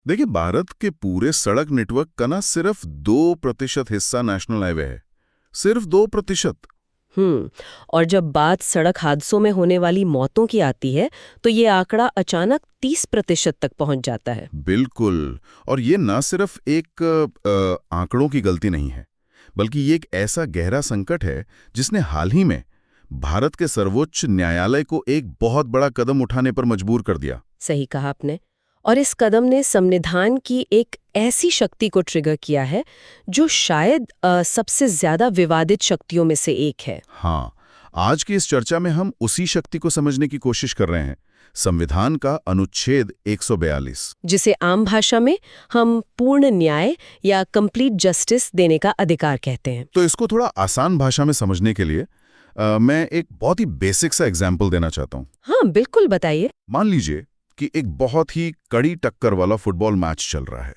देखिए, भारत के पूरे सड़क नेटवर्क का ना सिर्फ 2% हिस्सा नेशनल हाईवे है। सिर्फ 2%। हम्म। और जब बात सड़क हादसों में होने वाली मौतों की आती है तो ये आंकड़ा अचानक 30% तक पहुंच जाता है। बिल्कुल। और ये ना सिर्फ एक आंकड़ों की गलती नहीं है, बल्कि ये एक ऐसा गहरा संकट है जिसने हाल ही में भारत के सर्वोच्च न्यायालय को एक बहुत बड़ा कदम उठाने पर मजबूर कर दिया। सही कहा आपने। और इस कदम ने संविधान की एक ऐसी शक्ति को ट्रिगर किया है जो शायद सबसे ज्यादा विवादित शक्तियों में से एक है। हाँ, आज की इस चर्चा में हम उसी शक्ति को समझने की कोशिश कर रहे हैं, संविधान का अनुच्छेद 142। जिसे आम भाषा में हम पूर्ण न्याय या कंप्लीट जस्टिस देने का अधिकार कहते हैं। तो इसको थोड़ा आसान भाषा में समझने के लिए मैं एक बहुत ही बेसिक सा एग्जाम्पल देना चाहता हूँ। हाँ बिल्कुल, बताइए। मान लीजिए कि एक बहुत ही कड़ी टक्कर वाला फुटबॉल मैच चल रहा है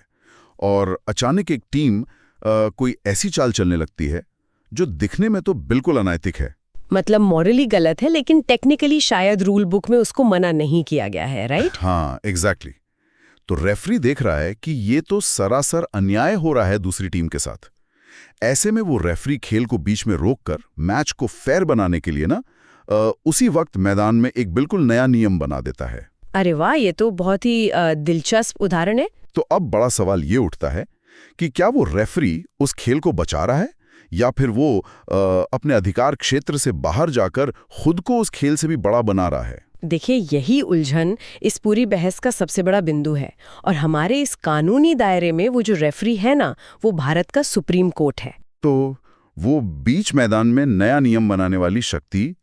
और अचानक एक टीम कोई ऐसी चाल चलने लगती है जो दिखने में तो बिल्कुल अनैतिक है। मतलब मॉरली गलत है लेकिन टेक्निकली शायद रूल बुक में उसको मना नहीं किया गया है, राइट? हाँ, एग्जैक्टली। तो रेफरी देख रहा है कि ये तो सरासर अन्याय हो रहा है दूसरी टीम के साथ। ऐसे में वो रेफरी खेल को बीच में रोककर मैच को फेयर बनाने के लिए ना उसी वक्त मैदान में एक बिल्कुल नया नियम बना देता है। अरे वाह, ये तो बहुत ही दिलचस्प उदाहरण है। तो अब बड़ा सवाल ये उठता है कि क्या वो रेफरी उस खेल को बचा रहा है या फिर वो अपने अधिकार क्षेत्र से बाहर जाकर खुद को उस खेल से भी बड़ा बना रहा है। देखिए, यही उलझन इस पूरी बहस का सबसे बड़ा बिंदु है। और हमारे इस कानूनी दायरे में वो जो रेफरी है ना, वो भारत का सुप्रीम कोर्ट है। तो वो बीच मैदान में नया नियम बनाने वाली शक्ति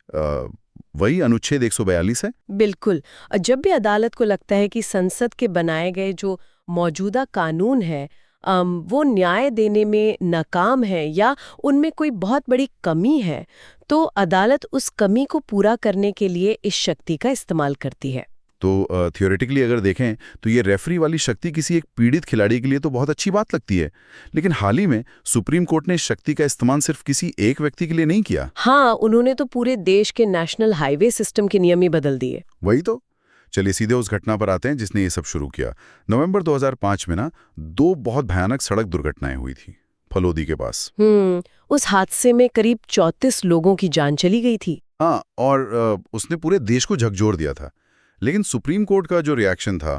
वही अनुच्छेद 142 है। बिल्कुल। और जब भी अदालत को लगता है कि संसद के बनाए गए जो मौजूदा कानून है वो न्याय देने में नाकाम है या उनमें कोई बहुत बड़ी कमी है, तो अदालत उस कमी को पूरा करने के लिए इस शक्ति का इस्तेमाल करती है। तो थियोरेटिकली अगर देखें तो ये रेफरी वाली शक्ति किसी एक पीड़ित खिलाड़ी के लिए तो बहुत अच्छी बात लगती है, लेकिन हाल ही में सुप्रीम कोर्ट ने इस शक्ति का इस्तेमाल सिर्फ किसी एक व्यक्ति के लिए नहीं किया। हाँ, उन्होंने तो पूरे देश के नेशनल हाईवे सिस्टम के नियम ही बदल दिए। वही तो। चलिए सीधे उस घटना पर आते हैं जिसने ये सब शुरू किया। नवंबर 2005 में ना 2 बहुत भयानक सड़क दुर्घटनाएं हुई थी फलोदी के पास। उस हादसे में करीब 34 लोगों की जान चली गई थी। हाँ, और उसने पूरे देश को झकझोर दिया था। लेकिन सुप्रीम कोर्ट का जो रिएक्शन था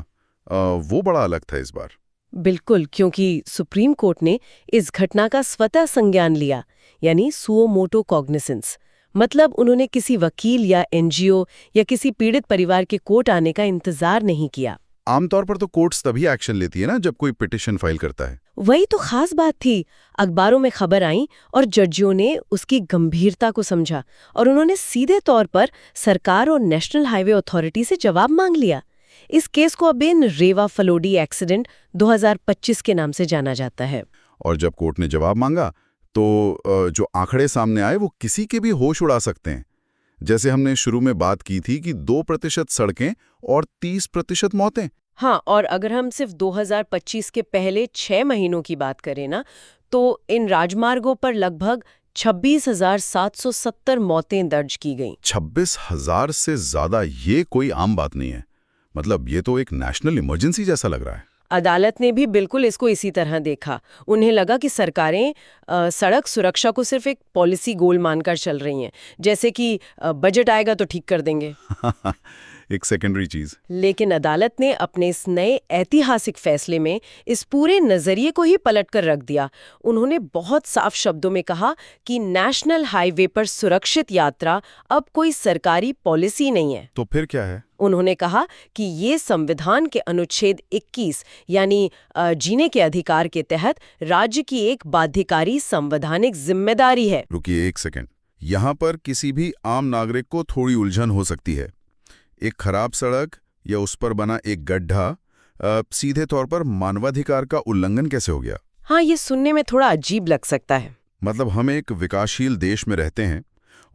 वो बड़ा अलग था इस बार। बिल्कुल, क्योंकि सुप्रीम कोर्ट ने इस घटना का स्वतः संज्ञान लिया, यानी सुओ मोटो कॉग्निसेंस। मतलब उन्होंने किसी वकील या एनजीओ या किसी पीड़ित परिवार के कोर्ट आने का इंतजार नहीं किया। आमतौर पर तो कोर्ट्स तभी एक्शन लेती है ना जब कोई पिटीशन फाइल करता है। वही तो खास बात थी। अखबारों में खबर आई और जजियों ने उसकी गंभीरता को समझा और उन्होंने सीधे तौर पर सरकार और नेशनल हाईवे अथॉरिटी से जवाब मांग लिया। इस केस को अब इन रेवा फलोडी एक्सीडेंट 2025 के नाम से जाना जाता है। और जब कोर्ट ने जवाब मांगा तो जो आंकड़े सामने आए वो किसी के भी होश उड़ा सकते हैं। जैसे हमने शुरू में बात की थी कि 2% सड़कें और 30% मौतें। हाँ, और अगर हम सिर्फ 2025 के पहले 6 महीनों की बात करें ना, तो इन राजमार्गों पर लगभग 26,770 मौतें दर्ज की गईं। 26,000 से ज्यादा, ये कोई आम बात नहीं है। मतलब ये तो एक नेशनल इमरजेंसी जैसा लग रहा है। अदालत ने भी बिल्कुल इसको इसी तरह देखा। उन्हें लगा कि सरकारें सड़क सुरक्षा को सिर्फ एक पॉलिसी गोल मानकर चल रही हैं, जैसे कि बजट आएगा तो ठीक कर देंगे। एक सेकेंडरी चीज। लेकिन अदालत ने अपने इस नए ऐतिहासिक फैसले में इस पूरे नजरिए को ही पलटकर रख दिया। उन्होंने बहुत साफ शब्दों में कहा कि नेशनल हाईवे पर सुरक्षित यात्रा अब कोई सरकारी पॉलिसी नहीं है। तो फिर क्या है? उन्होंने कहा कि ये संविधान के अनुच्छेद 21 यानी जीने के अधिकार के तहत राज्य की एक बाध्यकारी संवैधानिक जिम्मेदारी है। रुकिए एक सेकेंड। यहाँ पर किसी भी आम नागरिक को थोड़ी उलझन हो सकती है। एक खराब सड़क या उस पर बना एक गड्ढा सीधे तौर पर मानवाधिकार का उल्लंघन कैसे हो गया? हाँ, ये सुनने में थोड़ा अजीब लग सकता है। मतलब हम एक विकासशील देश में रहते हैं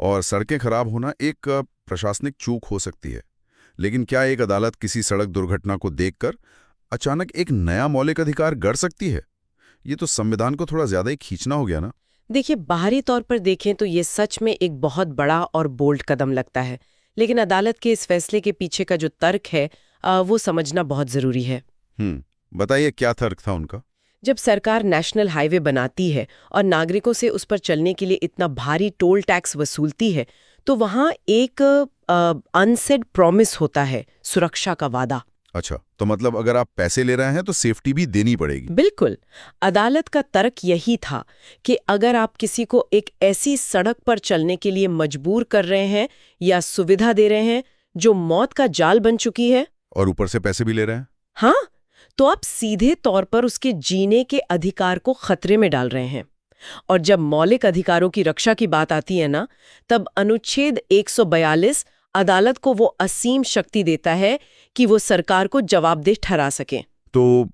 और सड़कें खराब होना एक प्रशासनिक चूक हो सकती है, लेकिन क्या एक अदालत किसी सड़क दुर्घटना को देखकर अचानक एक नया मौलिक अधिकार गढ़ सकती है? ये तो संविधान को थोड़ा ज्यादा ही खींचना हो गया ना। देखिए, बाहरी तौर पर देखें तो ये सच में एक बहुत बड़ा और बोल्ड कदम लगता है, लेकिन अदालत के इस फैसले के पीछे का जो तर्क है वो समझना बहुत जरूरी है। बताइए क्या तर्क था उनका? जब सरकार नेशनल हाईवे बनाती है और नागरिकों से उस पर चलने के लिए इतना भारी टोल टैक्स वसूलती है, तो वहां एक अनसेड प्रॉमिस होता है, सुरक्षा का वादा। अच्छा, तो मतलब अगर आप पैसे ले रहे हैं तो सेफ्टी भी देनी पड़ेगी। बिल्कुल। अदालत का तर्क यही था कि अगर आप किसी को एक ऐसी सड़क पर चलने के लिए मजबूर कर रहे हैं या सुविधा दे रहे हैं जो मौत का जाल बन चुकी है, और ऊपर से पैसे भी ले रहे हैं। हाँ, तो आप सीधे तौर पर उसके जीने के अधिकार को खतरे में डाल रहे हैं। और जब मौलिक अधिकारों की रक्षा की बात आती है ना, तब अनुच्छेद 142 अदालत को वो असीम शक्ति देता है कि वो सरकार को जवाबदेह ठहरा सके। तो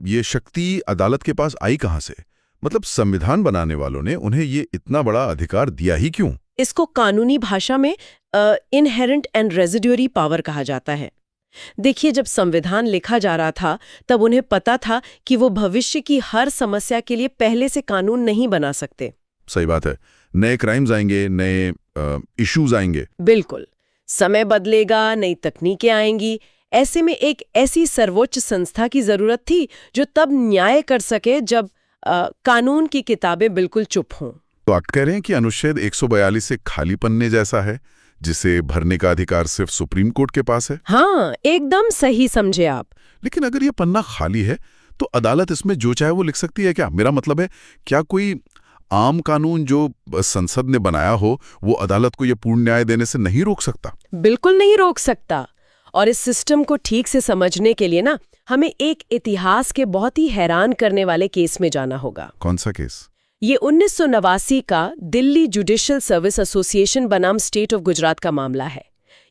ये शक्ति अदालत के पास आई कहाँ से? मतलब संविधान बनाने वालों ने उन्हें ये इतना बड़ा अधिकार दिया ही क्यों? इसको कानूनी भाषा में इनहेरेंट एंड रेजिड्यूरी पावर कहा जाता है। देखिए, जब संविधान लिखा जा रहा था तब उन्हें पता था कि वो भविष्य की हर समस्या के लिए पहले से कानून नहीं बना सकते। सही बात है, नए क्राइम्स आएंगे, नए इश्यूज आएंगे। बिल्कुल, समय बदलेगा, नई तकनीकें आएंगी। ऐसे में एक ऐसी सर्वोच्च संस्था की जरूरत थी जो तब न्याय कर सके जब कानून की किताबें बिल्कुल चुप हों। तो आप कह रहे हैं कि अनुच्छेद 142 से खाली पन्ने जैसा है, जिसे भरने का अधिकार सिर्फ सुप्रीम कोर्ट के पास है? हाँ, एकदम सही समझे आप। लेकिन अगर ये पन्ना खाली है तो अदालत इसमें जो चाहे वो लिख सकती है क्या? मेरा मतलब है, क्या कोई आम कानून जो संसद ने बनाया हो वो अदालत को ये पूर्ण न्याय देने से नहीं रोक सकता? बिल्कुल नहीं रोक सकता। और इस सिस्टम को ठीक से समझने के लिए ना, हमें एक इतिहास के बहुत ही हैरान करने वाले केस में जाना होगा। कौन सा केस? ये 1989 का दिल्ली जुडिशियल सर्विस एसोसिएशन बनाम स्टेट ऑफ गुजरात का मामला है।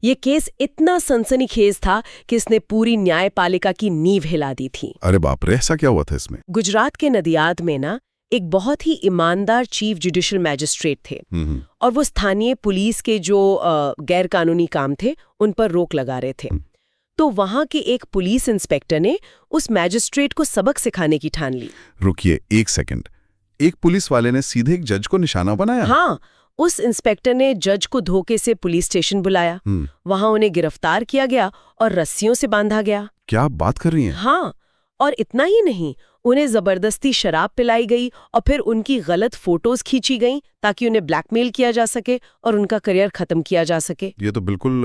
ये केस इतना सनसनीखेज था कि इसने पूरी न्यायपालिका की नींव हिला दी थी। अरे बाप रे, ऐसा क्या हुआ था इसमें? गुजरात के नदियाद में ना एक बहुत ही ईमानदार चीफ जुडिशियल मैजिस्ट्रेट थे और वो स्थानीय पुलिस के जो गैर कानूनी काम थे उन पर रोक लगा रहे थे। तो वहां के एक पुलिस इंस्पेक्टर ने उस मैजिस्ट्रेट को सबक सिखाने की ठान ली। रुकिए एक सेकंड, एक पुलिस वाले ने सीधे एक जज को निशाना बनाया? हाँ, उस इंस्पेक्टर ने जज को धोखे से पुलिस स्टेशन बुलाया। वहां उन्हें गिरफ्तार किया गया और रस्सियों से बांधा गया। क्या आप बात कर रही हैं? हाँ, और इतना ही नहीं, उन्हें जबरदस्ती शराब पिलाई गई और फिर उनकी गलत फोटोज खींची गईं ताकि उन्हें ब्लैकमेल किया जा सके और उनका करियर खत्म किया जा सके। ये तो बिल्कुल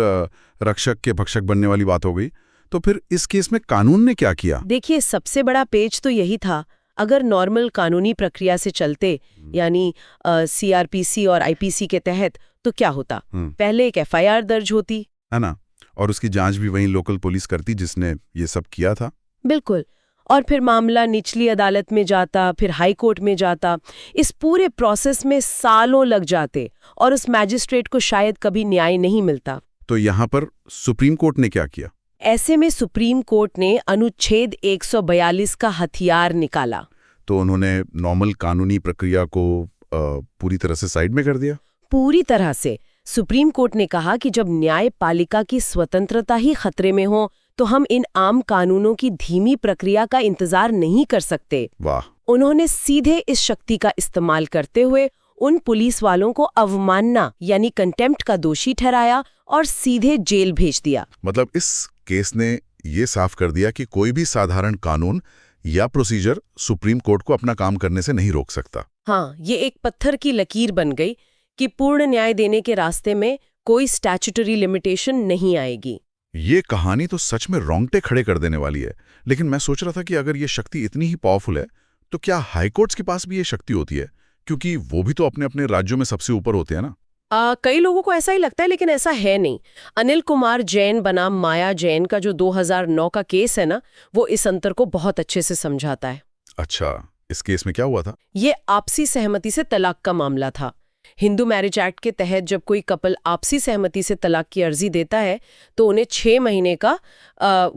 रक्षक के भक्षक बनने वाली बात हो गई। तो फिर इस केस में कानून ने क्या किया? देखिए, सबसे बड़ा पेच तो यही था, अगर नॉर्मल कानूनी प्रक्रिया से चलते, यानी सीआरपीसी और आईपीसी के तहत, तो क्या होता? पहले एक एफआईआर दर्ज होती, है ना, और उसकी जांच भी वहीं लोकल पुलिस करती जिसने ये सब किया था। बिल्कुल, और फिर मामला निचली अदालत में जाता, फिर हाई कोर्ट में जाता। इस पूरे प्रोसेस में सालों लग जाते और उस मैजिस्ट्रेट को शायद कभी न्याय नहीं मिलता। तो यहाँ पर सुप्रीम कोर्ट ने क्या किया? ऐसे में सुप्रीम कोर्ट ने अनुच्छेद 142 का हथियार निकाला। तो उन्होंने नॉर्मल कानूनी प्रक्रिया को पूरी तरह से साइड में कर दिया? पूरी तरह से। सुप्रीम कोर्ट ने कहा कि जब न्यायपालिका की स्वतंत्रता ही खतरे में हो तो हम इन आम कानूनों की धीमी प्रक्रिया का इंतजार नहीं कर सकते। वाह! उन्होंने सीधे इस शक्ति का इस्तेमाल करते हुए उन पुलिस वालों को अवमानना यानी कंटेम्प्ट का दोषी ठहराया और सीधे जेल भेज दिया। मतलब इस केस ने ये साफ कर दिया कि कोई भी साधारण कानून या प्रोसीजर सुप्रीम कोर्ट को अपना काम करने से नहीं रोक सकता। हाँ, ये एक पत्थर की लकीर बन गई कि पूर्ण न्याय देने के रास्ते में कोई स्टैट्यूटरी लिमिटेशन नहीं आएगी। ये कहानी तो सच में रोंगटे खड़े कर देने वाली है। लेकिन मैं सोच रहा था कि अगर ये शक्ति इतनी ही पावरफुल है तो क्या हाई कोर्ट्स के पास भी ये शक्ति होती है? क्योंकि वो भी तो अपने अपने राज्यों में सबसे ऊपर होते हैं ना। कई लोगों को ऐसा ही लगता है, लेकिन ऐसा है नहीं। अनिल कुमार जैन बनाम माया जैन का जो 2009 का केस है ना, वो इस अंतर को बहुत अच्छे से समझाता है। अच्छा, इस केस में क्या हुआ था? ये आपसी सहमति से तलाक का मामला था। हिंदू मैरिज एक्ट के तहत जब कोई कपल आपसी सहमति से तलाक की अर्जी देता है तो उन्हें 6 महीने का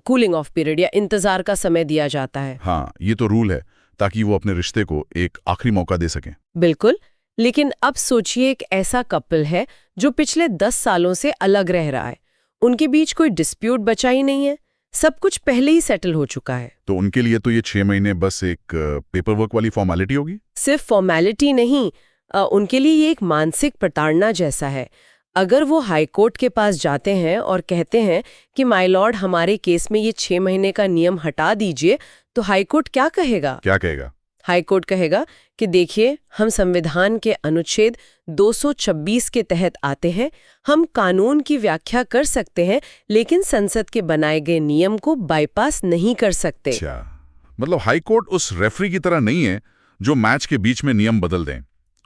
कूलिंग ऑफ पीरियड या इंतजार का समय दिया जाता है। हाँ, ये तो रूल है ताकि वो अपने रिश्ते को एक आखिरी मौका दे सकें। बिल्कुल, लेकिन अब सोचिए एक ऐसा कपल है जो पिछले 10 सालों से अलग रह रहा है। उनके बीच कोई डिस्प्यूट बचा ही नहीं है, सब कुछ पहले ही सेटल हो चुका है। तो उनके लिए तो ये 6 महीने बस एक पेपर वर्क वाली फॉर्मेलिटी होगी? सिर्फ फॉर्मेलिटी नहीं, उनके लिए ये एक मानसिक प्रताड़ना जैसा है। अगर वो हाई कोर्ट के पास जाते हैं और कहते हैं कि माय लॉर्ड, हमारे केस में ये 6 महीने का नियम हटा दीजिए, तो हाईकोर्ट क्या कहेगा? क्या कहेगा? हाईकोर्ट कहेगा कि देखिए, हम संविधान के अनुच्छेद 226 के तहत आते हैं, हम कानून की व्याख्या कर सकते हैं, लेकिन संसद के बनाए गए नियम को बाईपास नहीं कर सकते। अच्छा, मतलब हाईकोर्ट उस रेफरी की तरह नहीं है जो मैच के बीच में नियम बदल दें।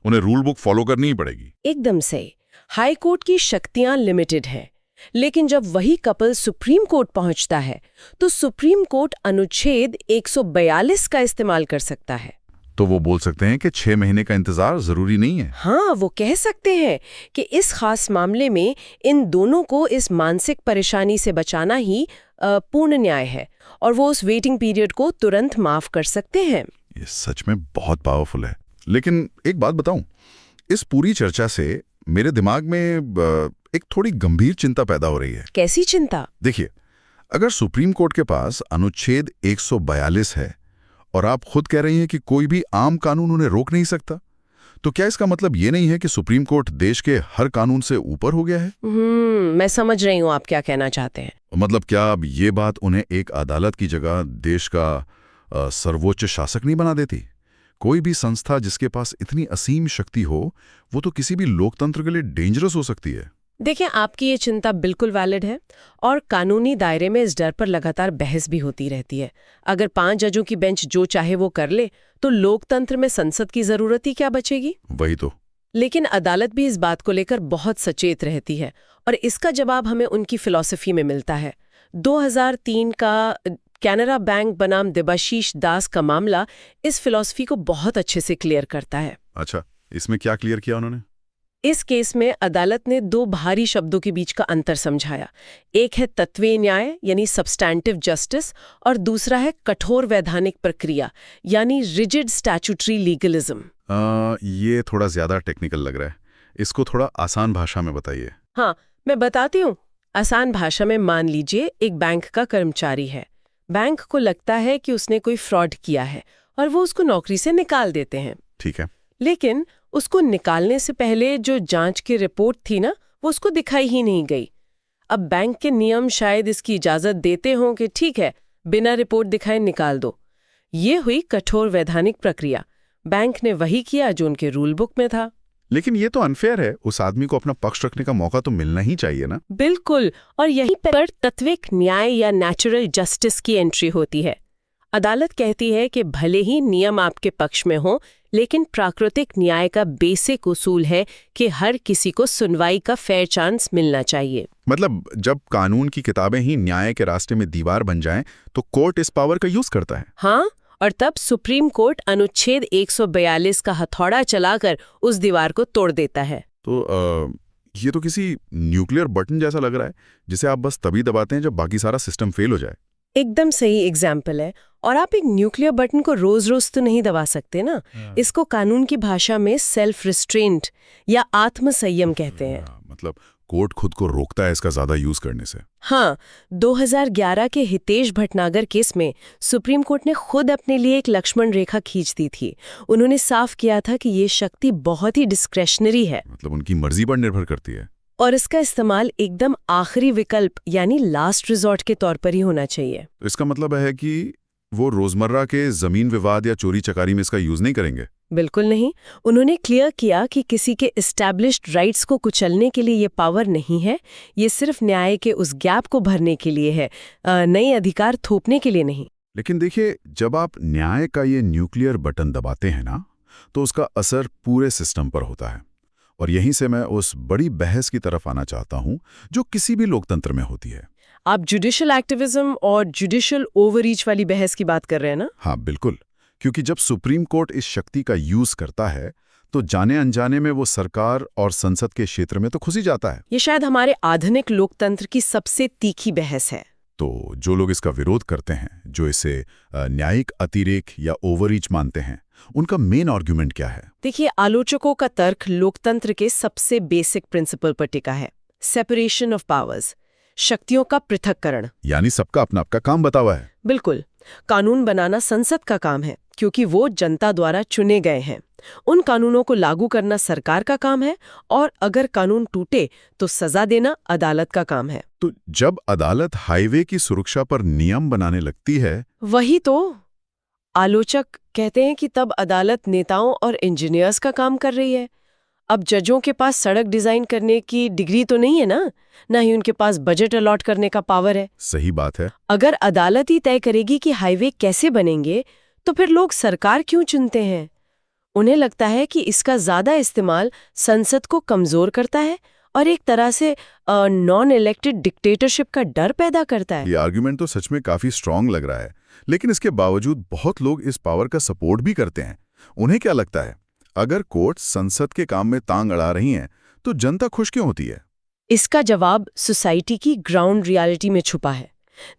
उन्हें रूल बुक फॉलो करनी ही पड़ेगी। एकदम सही। हाईकोर्ट की शक्तियां लिमिटेड हैं, लेकिन जब वही कपल सुप्रीम कोर्ट पहुंचता है तो सुप्रीम कोर्ट अनुच्छेद 142 का इस्तेमाल कर सकता है। तो वो बोल सकते हैं कि 6 महीने का इंतजार जरूरी नहीं है। हाँ, वो कह सकते हैं कि इस खास मामले में इन दोनों को इस मानसिक परेशानी से बचाना ही पूर्ण न्याय है, और वो उस वेटिंग पीरियड को तुरंत माफ कर सकते हैं। ये सच में बहुत पावरफुल है। लेकिन एक बात बताऊं, इस पूरी चर्चा से मेरे दिमाग में एक थोड़ी गंभीर चिंता पैदा हो रही है। कैसी चिंता? देखिए, अगर सुप्रीम कोर्ट के पास अनुच्छेद 142 है और आप खुद कह रही हैं कि कोई भी आम कानून उन्हें रोक नहीं सकता, तो क्या इसका मतलब ये नहीं है कि सुप्रीम कोर्ट देश के हर कानून से ऊपर हो गया है? मैं समझ रही हूँ आप क्या कहना चाहते हैं। मतलब क्या अब ये बात उन्हें एक अदालत की जगह देश का सर्वोच्च शासक नहीं बना देती? कोई भी संस्था जिसके पास इतनी असीम शक्ति हो, वो तो किसी भी लोकतंत्र के लिए डेंजरस हो सकती है। देखिए, आपकी ये चिंता बिल्कुल वैलिड है, और कानूनी दायरे में इस डर पर लगातार बहस भी होती रहती है। अगर 5 जजों की बेंच जो चाहे वो कर ले, तो लोकतंत्र में संसद की जरूरत ही क्या बचेगी? वही तो। लेकिन अदालत भी इस बात को लेकर बहुत सचेत रहती है, और इसका जवाब हमें उनकी फिलॉसफी में मिलता है। 2003 का कैनरा बैंक बनाम देबाशीष दास का मामला इस फिलॉसफी को बहुत अच्छे से क्लियर करता है। अच्छा, इसमें क्या क्लियर किया उन्होंने? इस केस में अदालत ने 2 भारी शब्दों के बीच का अंतर समझाया। एक है तत्वीय न्याय यानी सब्सटैंटिव जस्टिस, और दूसरा है कठोर वैधानिक प्रक्रिया यानी रिजिड स्टैट्यूटरी लीगलिज्म। ये थोड़ा ज्यादा टेक्निकल लग रहा है। इसको थोड़ा आसान भाषा में बताइए। हाँ, मैं बताती हूँ। आसान भाषा में मान लीजिए एक बैंक का कर्मचारी है। बैंक को लगता है कि उसने कोई फ्रॉड किया है और वो उसको नौकरी से निकाल देते हैं। ठीक है। लेकिन उसको निकालने से पहले जो जांच की रिपोर्ट थी ना, वो उसको दिखाई ही नहीं गई। अब बैंक के नियम शायद इसकी इजाजत देते हों कि ठीक है, बिना रिपोर्ट दिखाए निकाल दो। ये हुई कठोर वैधानिक प्रक्रिया। बैंक ने वही किया जो उनके रूल बुक में था। लेकिन ये तो अनफेयर है। उस आदमी को अपना पक्ष रखने का मौका तो मिलना ही चाहिए ना। बिल्कुल, और यहीं पर तत्विक न्याय या नेचुरल जस्टिस की एंट्री होती है। अदालत कहती है कि भले ही नियम आपके पक्ष में हो, लेकिन प्राकृतिक न्याय का बेसिक उसूल है कि हर किसी को सुनवाई का फेयर चांस मिलना चाहिए। मतलब जब कानून की किताबें ही न्याय के रास्ते में दीवार बन जाएं, तो कोर्ट इस पावर का यूज करता है। हाँ, और तब सुप्रीम कोर्ट अनुच्छेद 142 का हथौड़ा चलाकर उस दीवार को तोड़ देता है। तो ये तो किसी न्यूक्लियर बटन जैसा लग रहा है, जिसे आप बस तभी दबाते हैं जब बाकी सारा सिस्टम फेल हो जाए। एकदम सही एग्जाम्पल है। और आप एक न्यूक्लियर बटन को रोज रोज तो नहीं दबा सकते ना। इसको कानून की भाषा में सेल्फ रिस्ट्रेंट या आत्मसंयम कहते हैं। मतलब कोर्ट खुद को रोकता है इसका ज्यादा यूज करने से। हाँ, 2011 के हितेश भटनागर केस में सुप्रीम कोर्ट ने खुद अपने लिए एक लक्ष्मण रेखा खींच दी थी। उन्होंने साफ किया था कि ये शक्ति बहुत ही डिस्क्रेशनरी है, मतलब उनकी मर्जी पर निर्भर करती है, और इसका इस्तेमाल एकदम आखिरी विकल्प यानी लास्ट रिजॉर्ट के तौर पर ही होना चाहिए। तो इसका मतलब है कि वो रोजमर्रा के जमीन विवाद या चोरी चकारी में इसका यूज नहीं करेंगे? बिल्कुल नहीं। उन्होंने क्लियर किया कि किसी के एस्टैब्लिश्ड राइट्स को कुचलने के लिए ये पावर नहीं है। ये सिर्फ न्याय के उस गैप को भरने के लिए है, नए अधिकार थोपने के लिए नहीं। लेकिन देखिए, जब आप न्याय का ये न्यूक्लियर बटन दबाते हैं ना, तो उसका असर पूरे सिस्टम पर होता है। और यहीं से मैं उस बड़ी बहस की तरफ आना चाहता हूं जो किसी भी लोकतंत्र में होती है। आप जुडिशियल एक्टिविज्म और जुडिशियल ओवररीच वाली बहस की बात कर रहे हैं ना? हाँ बिल्कुल, क्योंकि जब सुप्रीम कोर्ट इस शक्ति का यूज करता है तो जाने अनजाने में वो सरकार और संसद के क्षेत्र में तो घुस ही जाता है। ये शायद हमारे आधुनिक लोकतंत्र की सबसे तीखी बहस है। तो जो लोग इसका विरोध करते हैं, जो इसे न्यायिक अतिरेक या ओवररीच मानते हैं, उनका मेन आर्गुमेंट क्या है? देखिए, आलोचकों का तर्क लोकतंत्र के सबसे बेसिक प्रिंसिपल पर टिका है, सेपरेशन ऑफ पावर्स, शक्तियों का पृथक्करण। यानी सबका अपना अपना काम बता हुआ है। बिल्कुल। कानून बनाना संसद का काम है, क्योंकि वो जनता द्वारा चुने गए हैं। उन कानूनों को लागू करना सरकार का काम है, और अगर कानून टूटे तो सजा देना अदालत का काम है। तो जब अदालत हाईवे की सुरक्षा पर नियम बनाने लगती है, वही तो आलोचक कहते हैं कि तब अदालत नेताओं और इंजीनियर्स का काम कर रही है। अब जजों के पास सड़क डिजाइन करने की डिग्री तो नहीं है ना ही उनके पास बजट अलॉट करने का पावर है। सही बात है। अगर अदालत ही तय करेगी कि हाईवे कैसे बनेंगे, तो फिर लोग सरकार क्यों चुनते हैं? उन्हें लगता है कि इसका ज्यादा इस्तेमाल संसद को कमजोर करता है और एक तरह से नॉन इलेक्टेड डिक्टेटरशिप का डर पैदा करता है। ये आर्ग्यूमेंट तो सच में काफी स्ट्रांग लग रहा है, लेकिन इसके बावजूद बहुत लोग इस पावर का सपोर्ट भी करते हैं। उन्हें क्या लगता है, अगर कोर्ट संसद के काम में तांग अड़ा रही हैं, तो जनता खुश क्यों होती है? इसका जवाब सोसाइटी की ग्राउंड रियलिटी में छुपा है।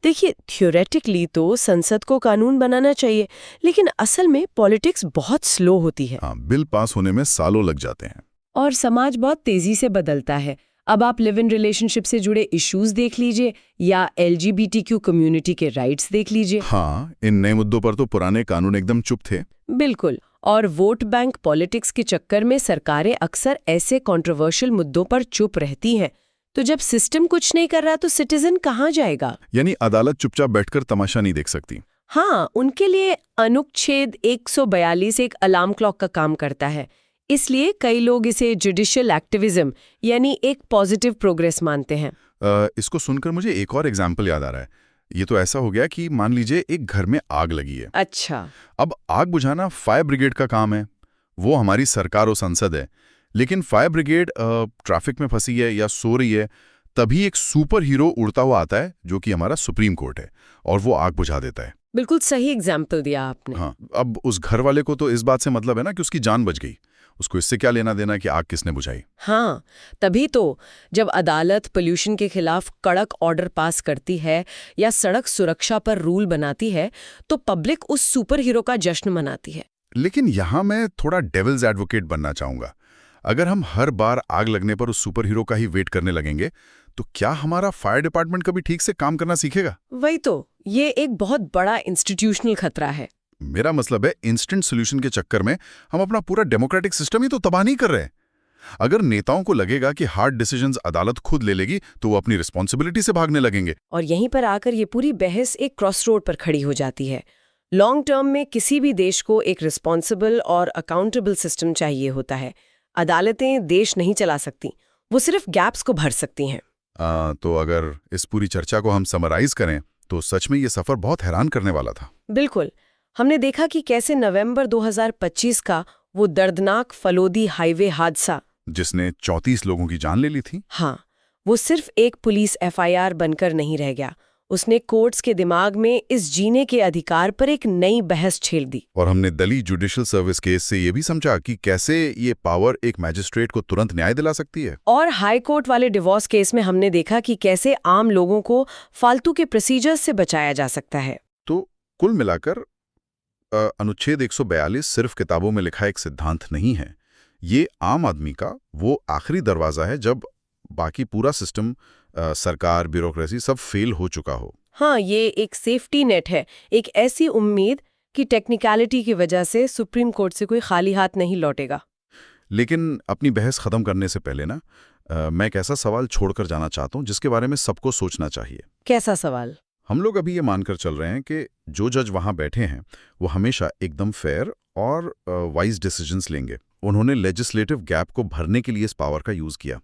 देखिए, थ्योरेटिकली तो संसद को कानून बनाना चाहिए, लेकिन असल में पॉलिटिक्स बहुत स्लो होती है। हाँ, बिल पास होने में सालों लग जाते हैं। और समाज बहुत तेजी से बदलता है। अब आप लिव इन रिलेशनशिप से जुड़े इश्यूज देख लीजिए या LGBTQ कम्युनिटी के राइट्स देख लीजिए। हाँ, इन नए मुद्दों पर तो पुराने कानून एकदम चुप थे। बिल्कुल। और वोट बैंक पॉलिटिक्स के चक्कर में सरकारें अक्सर ऐसे कंट्रोवर्शियल मुद्दों पर चुप रहती हैं। तो जब सिस्टम कुछ नहीं कर रहा तो सिटीजन कहाँ जाएगा? यानी अदालत चुपचाप बैठकर तमाशा नहीं देख सकती। हाँ, उनके लिए अनुच्छेद 142 एक अलार्म क्लॉक का काम करता है। इसलिए कई लोग इसे जुडिशियल एक्टिविज्म यानी एक पॉजिटिव प्रोग्रेस मानते हैं। इसको सुनकर मुझे एक और एग्जाम्पल याद आ रहा है। ये तो ऐसा हो गया कि मान लीजिए एक घर में आग लगी है। अच्छा। अब आग बुझाना फायर ब्रिगेड का काम है, वो हमारी सरकार और संसद है। लेकिन फायर ब्रिगेड ट्रैफिक में फंसी है या सो रही है, तभी एक सुपर हीरो उड़ता हुआ आता है जो कि हमारा सुप्रीम कोर्ट है, और वो आग बुझा देता है। बिल्कुल सही एग्जाम्पल दिया आपने। हाँ, अब उस घर वाले को तो इस बात से मतलब है ना कि उसकी जान बच गई। उसको इससे क्या लेना देना कि आग किसने बुझाई। हाँ, तभी तो जब अदालत पोल्यूशन के खिलाफ कड़क ऑर्डर पास करती है या सड़क सुरक्षा पर रूल बनाती है, तो पब्लिक उस सुपर हीरो का जश्न मनाती है। लेकिन यहां मैं थोड़ा डेविल्स एडवोकेट बनना चाहूंगा। अगर हम हर बार आग लगने पर उस सुपर हीरो का ही वेट करने लगेंगे, तो क्या हमारा फायर डिपार्टमेंट कभी ठीक से काम करना सीखेगा? वही तो, ये एक बहुत बड़ा इंस्टीट्यूशनल खतरा है। मेरा मतलब है, इंस्टेंट सोल्यूशन के चक्कर में हम अपना पूरा डेमोक्रेटिक सिस्टम ही तो तबाह नहीं कर रहे। अगर नेताओं को लगेगा कि हार्ड डिसीजंस अदालत खुद ले लेगी, तो वो अपनी रिस्पॉन्सिबिलिटी से भागने लगेंगे। और यहीं पर आकर ये पूरी बहस एक क्रॉस रोड पर खड़ी हो जाती है। लॉन्ग टर्म में किसी भी देश को एक रिस्पॉन्सिबल और अकाउंटेबल सिस्टम चाहिए होता है। अदालतें देश नहीं चला सकती, वो सिर्फ गैप्स को भर सकती हैं। तो अगर इस पूरी चर्चा को हम समराइज करें, तो सच में ये सफर बहुत हैरान करने वाला था। बिल्कुल। हमने देखा कि कैसे नवंबर 2025 का वो दर्दनाक फलोदी हाईवे हादसा, जिसने 34 लोगों की जान ले ली थी, हाँ, वो सिर्फ एक पुलिस FIR बनकर नहीं रह गया। उसने कोर्ट्स के दिमाग में इस जीने के अधिकार पर एक नई बहस छेड़ दी। और हमने दिल्ली जुडिशियल सर्विस केस से ये भी समझा कि कैसे ये पावर एक मैजिस्ट्रेट को तुरंत न्याय दिला सकती है। और हाई कोर्ट वाले डिवोर्स केस में हमने देखा कि कैसे आम लोगों को फालतू के प्रोसीजर्स से बचाया जा सकता है। तो कुल मिलाकर अनुच्छेद 142 सिर्फ किताबों में लिखा एक सिद्धांत नहीं है। ये आम आदमी का वो आखिरी दरवाजा है जब बाकी पूरा सिस्टम, सरकार, ब्यूरोक्रेसी सब फेल हो चुका हो। हाँ, ये एक सेफ्टी नेट है, एक ऐसी उम्मीद कि टेक्निकलिटी की वजह से सुप्रीम कोर्ट से कोई खाली हाथ नहीं लौटेगा। लेकिन अपनी बहस खत्म करने से पहले ना, मैं एक ऐसा सवाल छोड़कर जाना चाहता हूँ जिसके बारे में सबको सोचना चाहिए। कैसा सवाल? हम लोग अभी ये मानकर चल रहे हैं कि जो जज वहां बैठे हैं वो हमेशा एकदम फेयर और वाइज डिसीजंस लेंगे। उन्होंने लेजिस्लेटिव गैप को भरने के लिए इस पावर का यूज किया।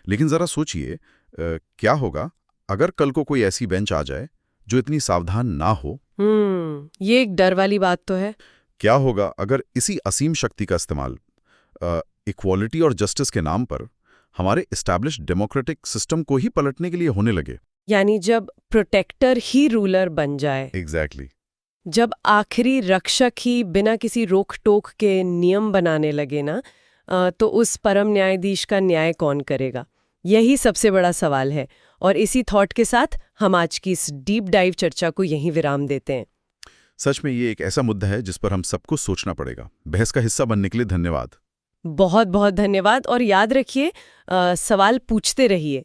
लेकिन जरा सोचिए, क्या होगा अगर कल को कोई ऐसी बेंच आ जाए जो इतनी सावधान ना हो? ये एक डर वाली बात तो है। क्या होगा अगर इसी असीम शक्ति का इस्तेमाल इक्वालिटी और जस्टिस के नाम पर हमारे एस्टैब्लिश्ड डेमोक्रेटिक सिस्टम को ही पलटने के लिए होने लगे? यानी जब प्रोटेक्टर ही रूलर बन जाए। एग्जैक्टली। जब आखिरी रक्षक ही बिना किसी रोक टोक के नियम बनाने लगे ना, तो उस परम न्यायाधीश का न्याय कौन करेगा? यही सबसे बड़ा सवाल है। और इसी थॉट के साथ हम आज की इस डीप डाइव चर्चा को यहीं विराम देते हैं। सच में ये एक ऐसा मुद्दा है जिस पर हम सबको सोचना पड़ेगा। बहस का हिस्सा बनने के लिए धन्यवाद। बहुत बहुत धन्यवाद। और याद रखिए, सवाल पूछते रहिए,